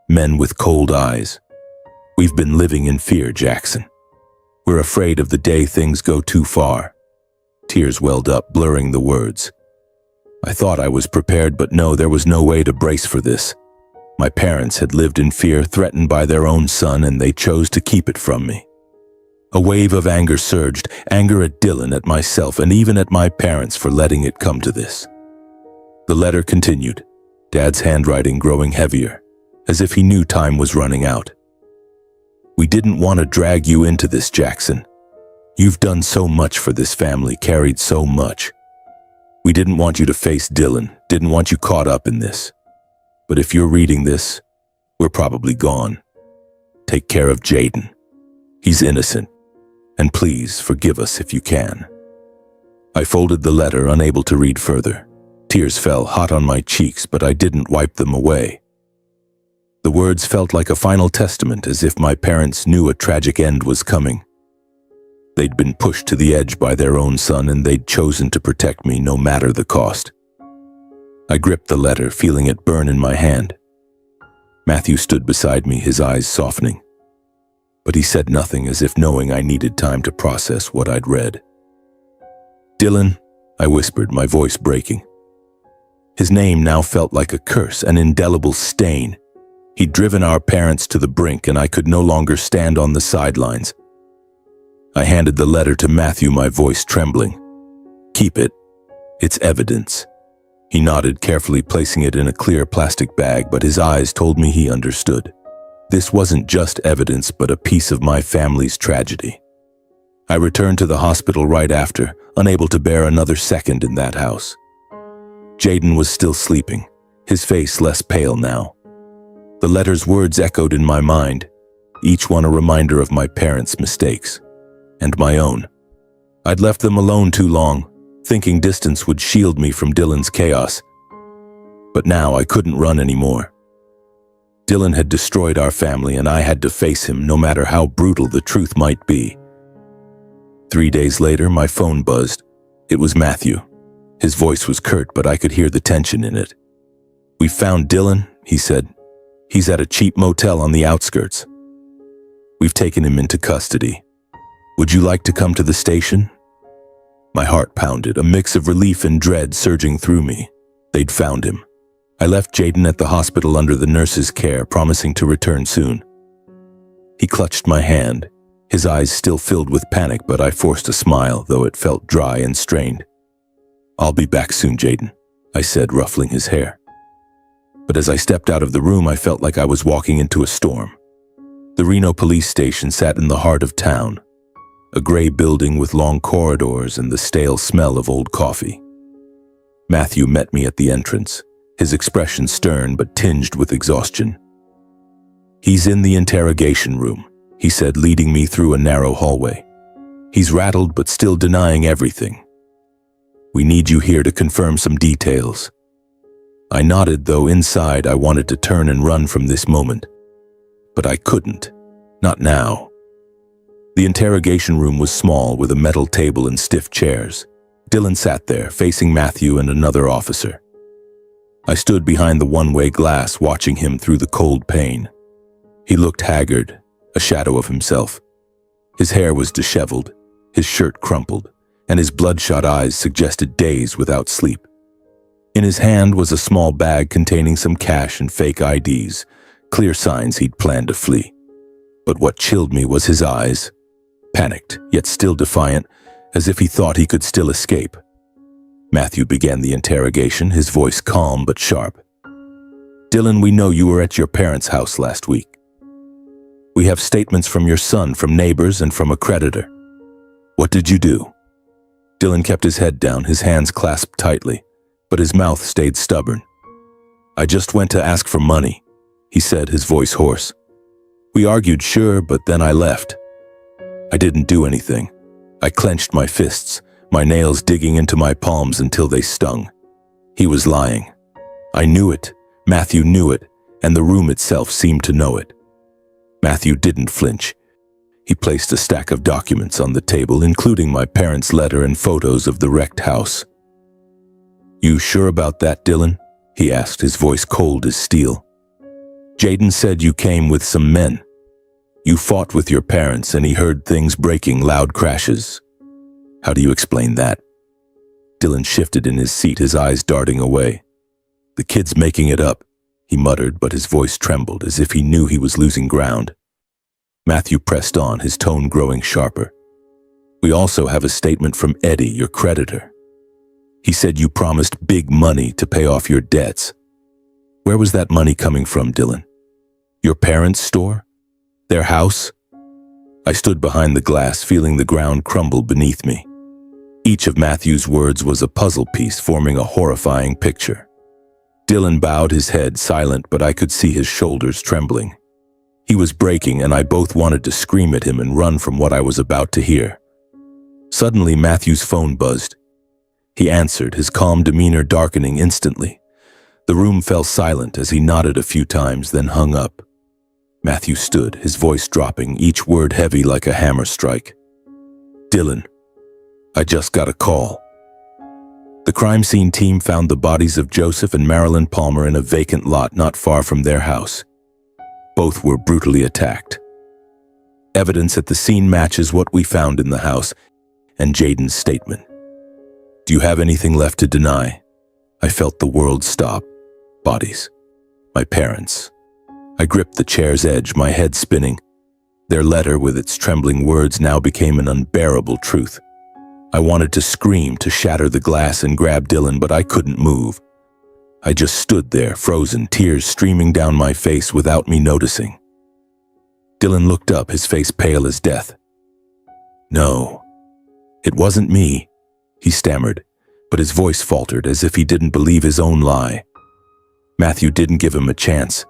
men with cold eyes. We've been living in fear, Jackson. We're afraid of the day things go too far." Tears welled up, blurring the words. I thought I was prepared, but no, there was no way to brace for this. My parents had lived in fear, threatened by their own son, and they chose to keep it from me. A wave of anger surged, anger at Dylan, at myself, and even at my parents for letting it come to this. The letter continued, Dad's handwriting growing heavier, as if he knew time was running out. "We didn't want to drag you into this, Jackson. You've done so much for this family, carried so much. We didn't want you to face Dylan, didn't want you caught up in this. But if you're reading this, we're probably gone. Take care of Jaden. He's innocent. And please forgive us if you can." I folded the letter, unable to read further. Tears fell hot on my cheeks, but I didn't wipe them away. The words felt like a final testament, as if my parents knew a tragic end was coming. They'd been pushed to the edge by their own son, and they'd chosen to protect me no matter the cost. I gripped the letter, feeling it burn in my hand. Matthew stood beside me, his eyes softening. But he said nothing, as if knowing I needed time to process what I'd read. "Dylan," I whispered, my voice breaking. His name now felt like a curse, an indelible stain. He'd driven our parents to the brink, and I could no longer stand on the sidelines. I handed the letter to Matthew, my voice trembling. "Keep it. It's evidence." He nodded, carefully placing it in a clear plastic bag, but his eyes told me he understood. This wasn't just evidence, but a piece of my family's tragedy. I returned to the hospital right after, unable to bear another second in that house. Jaden was still sleeping, his face less pale now. The letter's words echoed in my mind, each one a reminder of my parents' mistakes, and my own. I'd left them alone too long, thinking distance would shield me from Dylan's chaos. But now I couldn't run anymore. Dylan had destroyed our family, and I had to face him, no matter how brutal the truth might be. 3 days later, my phone buzzed. It was Matthew. His voice was curt, but I could hear the tension in it. "We found Dylan," he said. He's at a cheap motel on the outskirts. We've taken him into custody. Would you like to come to the station? My heart pounded, a mix of relief and dread surging through me. They'd found him. I left Jaden at the hospital under the nurse's care, promising to return soon. He clutched my hand, his eyes still filled with panic, but I forced a smile, though it felt dry and strained. I'll be back soon, Jaden, I said, ruffling his hair. But as I stepped out of the room, I felt like I was walking into a storm. The Reno police station sat in the heart of town, a gray building with long corridors and the stale smell of old coffee. Matthew met me at the entrance, his expression stern but tinged with exhaustion. He's in the interrogation room, he said, leading me through a narrow hallway. He's rattled but still denying everything. We need you here to confirm some details. I nodded, though inside I wanted to turn and run from this moment. But I couldn't. Not now. The interrogation room was small, with a metal table and stiff chairs. Dylan sat there, facing Matthew and another officer. I stood behind the one-way glass, watching him through the cold pane. He looked haggard, a shadow of himself. His hair was disheveled, his shirt crumpled, and his bloodshot eyes suggested days without sleep. In his hand was a small bag containing some cash and fake IDs, clear signs he'd planned to flee. But what chilled me was his eyes, panicked yet still defiant, as if he thought he could still escape. Matthew began the interrogation, his voice calm but sharp. Dylan, we know you were at your parents' house last week. We have statements from your son, from neighbors, and from a creditor. What did you do? Dylan kept his head down, his hands clasped tightly, but his mouth stayed stubborn. I just went to ask for money, he said, his voice hoarse. We argued, sure, but then I left. I didn't do anything. I clenched my fists, my nails digging into my palms until they stung. He was lying. I knew it, Matthew knew it, and the room itself seemed to know it. Matthew didn't flinch. He placed a stack of documents on the table, including my parents' letter and photos of the wrecked house. You sure about that, Dylan? He asked, his voice cold as steel. Jaden said you came with some men. You fought with your parents and he heard things breaking, loud crashes. How do you explain that? Dylan shifted in his seat, his eyes darting away. The kid's making it up, he muttered, but his voice trembled as if he knew he was losing ground. Matthew pressed on, his tone growing sharper. We also have a statement from Eddie, your creditor. He said you promised big money to pay off your debts. Where was that money coming from, Dylan? Your parents' store? Their house? I stood behind the glass, feeling the ground crumble beneath me. Each of Matthew's words was a puzzle piece, forming a horrifying picture. Dylan bowed his head, silent, but I could see his shoulders trembling. He was breaking, and I both wanted to scream at him and run from what I was about to hear. Suddenly, Matthew's phone buzzed. He answered, his calm demeanor darkening instantly. The room fell silent as he nodded a few times, then hung up. Matthew stood, his voice dropping, each word heavy like a hammer strike. Dylan, I just got a call. The crime scene team found the bodies of Joseph and Marilyn Palmer in a vacant lot not far from their house. Both were brutally attacked. Evidence at the scene matches what we found in the house and Jaden's statement. Do you have anything left to deny? I felt the world stop. Bodies. My parents. I gripped the chair's edge, my head spinning. Their letter, with its trembling words, now became an unbearable truth. I wanted to scream, to shatter the glass and grab Dylan, but I couldn't move. I just stood there, frozen, tears streaming down my face without me noticing. Dylan looked up, his face pale as death. No, it wasn't me, he stammered, but his voice faltered as if he didn't believe his own lie. Matthew didn't give him a chance.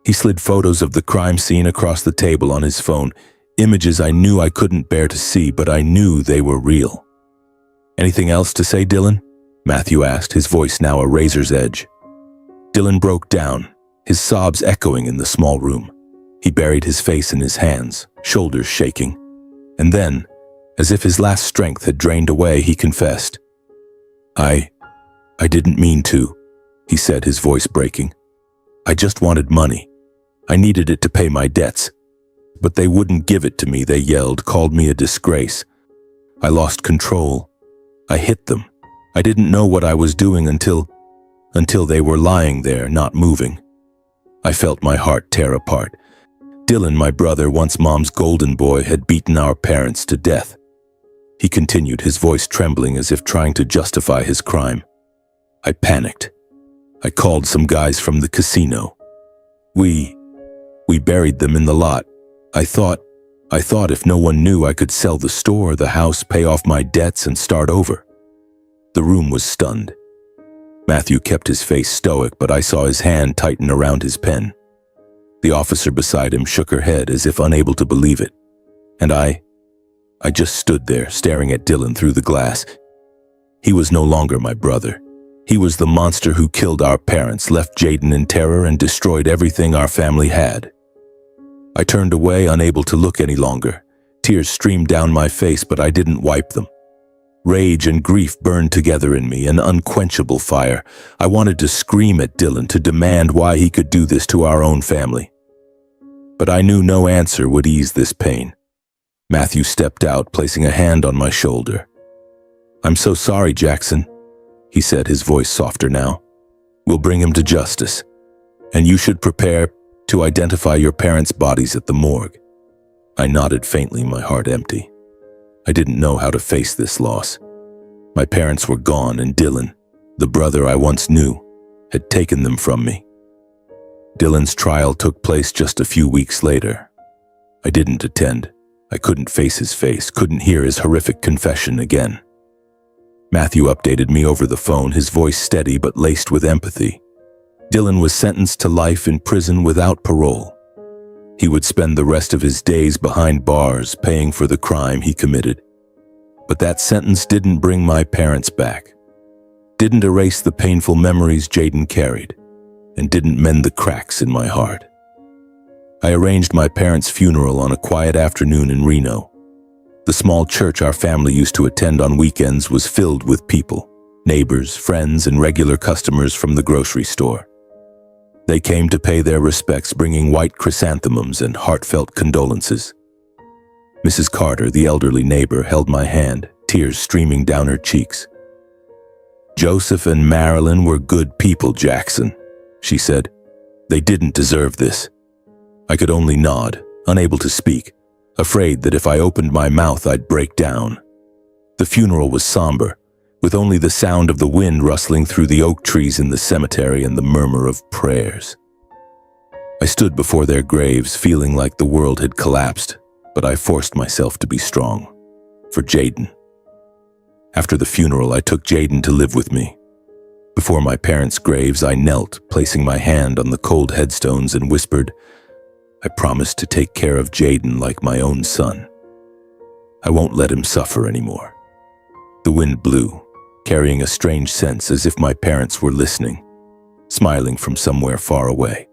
He slid photos of the crime scene across the table on his phone, images I knew I couldn't bear to see, but I knew they were real. Anything else to say, Dylan? Matthew asked, his voice now a razor's edge. Dylan broke down, his sobs echoing in the small room. He buried his face in his hands, shoulders shaking. And then, as if his last strength had drained away, he confessed. I didn't mean to, he said, his voice breaking. I just wanted money. I needed it to pay my debts. But they wouldn't give it to me, they yelled, called me a disgrace. I lost control. I hit them. I didn't know what I was doing until they were lying there, not moving. I felt my heart tear apart. Dylan, my brother, once Mom's golden boy, had beaten our parents to death. He continued, his voice trembling as if trying to justify his crime. I panicked. I called some guys from the casino. We buried them in the lot. I thought if no one knew, I could sell the store, the house, pay off my debts, and start over. The room was stunned. Matthew kept his face stoic, but I saw his hand tighten around his pen. The officer beside him shook her head as if unable to believe it. And I just stood there, staring at Dylan through the glass. He was no longer my brother. He was the monster who killed our parents, left Jaden in terror, and destroyed everything our family had. I turned away, unable to look any longer. Tears streamed down my face, but I didn't wipe them. Rage and grief burned together in me, an unquenchable fire. I wanted to scream at Dylan, to demand why he could do this to our own family. But I knew no answer would ease this pain. Matthew stepped out, placing a hand on my shoulder. "I'm so sorry, Jackson," he said, his voice softer now. "We'll bring him to justice. And you should prepare to identify your parents' bodies at the morgue." I nodded faintly, my heart empty. I didn't know how to face this loss. My parents were gone, and Dylan, the brother I once knew, had taken them from me. Dylan's trial took place just a few weeks later. I didn't attend. I couldn't face his face, couldn't hear his horrific confession again. Matthew updated me over the phone, his voice steady but laced with empathy. Dylan was sentenced to life in prison without parole. He would spend the rest of his days behind bars, paying for the crime he committed. But that sentence didn't bring my parents back, didn't erase the painful memories Jaden carried, and didn't mend the cracks in my heart. I arranged my parents' funeral on a quiet afternoon in Reno. The small church our family used to attend on weekends was filled with people, neighbors, friends, and regular customers from the grocery store. They came to pay their respects, bringing white chrysanthemums and heartfelt condolences. Mrs. Carter, the elderly neighbor, held my hand, tears streaming down her cheeks. "Joseph and Marilyn were good people, Jackson," she said. "They didn't deserve this." I could only nod, unable to speak, afraid that if I opened my mouth I'd break down. The funeral was somber, with only the sound of the wind rustling through the oak trees in the cemetery and the murmur of prayers. I stood before their graves, feeling like the world had collapsed, but I forced myself to be strong. For Jaden. After the funeral, I took Jaden to live with me. Before my parents' graves, I knelt, placing my hand on the cold headstones, and whispered, "I promise to take care of Jaden like my own son. I won't let him suffer anymore." The wind blew, carrying a strange sense, as if my parents were listening, smiling from somewhere far away.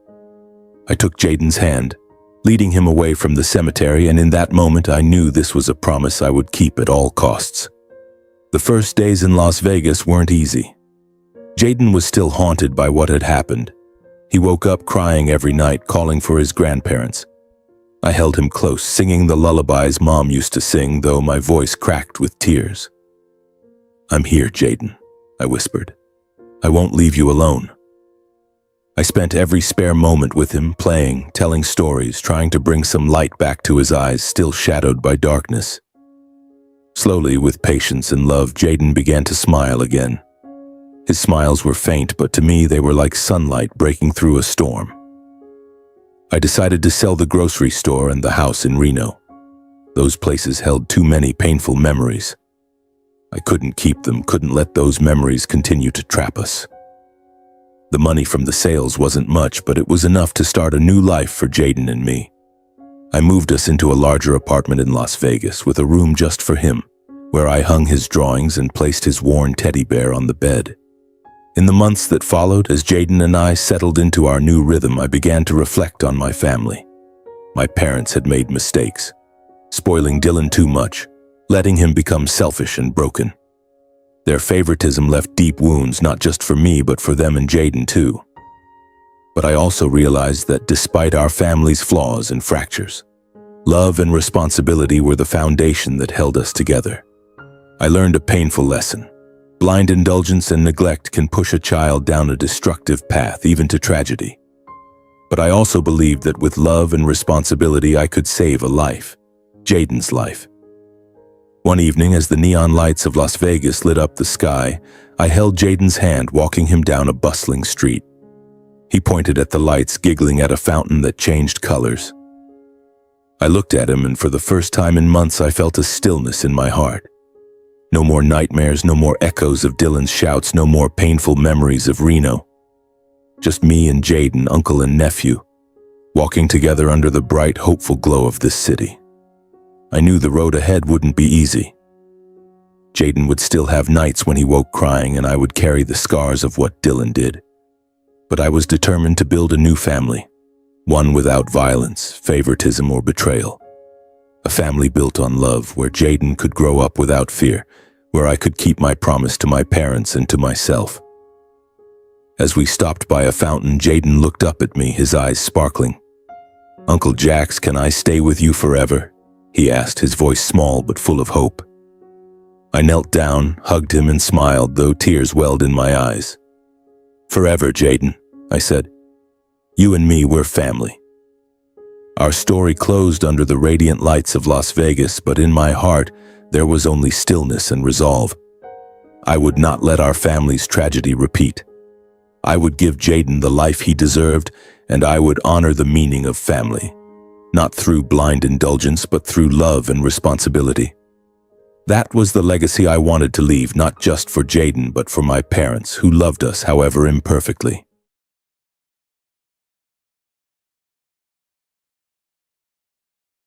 I took Jaden's hand, leading him away from the cemetery, and in that moment I knew this was a promise I would keep at all costs. The first days in Las Vegas weren't easy. Jaden was still haunted by what had happened. He woke up crying every night, calling for his grandparents. I held him close, singing the lullabies Mom used to sing, though my voice cracked with tears. "I'm here, Jaden," I whispered. "I won't leave you alone." I spent every spare moment with him, playing, telling stories, trying to bring some light back to his eyes, still shadowed by darkness. Slowly, with patience and love, Jaden began to smile again. His smiles were faint, but to me they were like sunlight breaking through a storm. I decided to sell the grocery store and the house in Reno. Those places held too many painful memories. I couldn't keep them, couldn't let those memories continue to trap us. The money from the sales wasn't much, but it was enough to start a new life for Jaden and me. I moved us into a larger apartment in Las Vegas with a room just for him, where I hung his drawings and placed his worn teddy bear on the bed. In the months that followed, as Jaden and I settled into our new rhythm, I began to reflect on my family. My parents had made mistakes, spoiling Dylan too much, letting him become selfish and broken. Their favoritism left deep wounds, not just for me, but for them and Jaden too. But I also realized that despite our family's flaws and fractures, love and responsibility were the foundation that held us together. I learned a painful lesson. Blind indulgence and neglect can push a child down a destructive path, even to tragedy. But I also believed that with love and responsibility, I could save a life, Jaden's life. One evening, as the neon lights of Las Vegas lit up the sky, I held Jaden's hand, walking him down a bustling street. He pointed at the lights, giggling at a fountain that changed colors. I looked at him, and for the first time in months, I felt a stillness in my heart. No more nightmares, no more echoes of Dylan's shouts, no more painful memories of Reno. Just me and Jaden, uncle and nephew, walking together under the bright, hopeful glow of this city. I knew the road ahead wouldn't be easy. Jaden would still have nights when he woke crying, and I would carry the scars of what Dylan did. But I was determined to build a new family, one without violence, favoritism, or betrayal. A family built on love, where Jaden could grow up without fear, where I could keep my promise to my parents and to myself. As we stopped by a fountain, Jaden looked up at me, his eyes sparkling. "Uncle Jax, can I stay with you forever?" he asked, his voice small but full of hope. I knelt down, hugged him, and smiled, though tears welled in my eyes. "Forever, Jaden," I said. "You and me, we're family." Our story closed under the radiant lights of Las Vegas, but in my heart, there was only stillness and resolve. I would not let our family's tragedy repeat. I would give Jaden the life he deserved, and I would honor the meaning of family, not through blind indulgence, but through love and responsibility. That was the legacy I wanted to leave, not just for Jaden, but for my parents, who loved us, however imperfectly.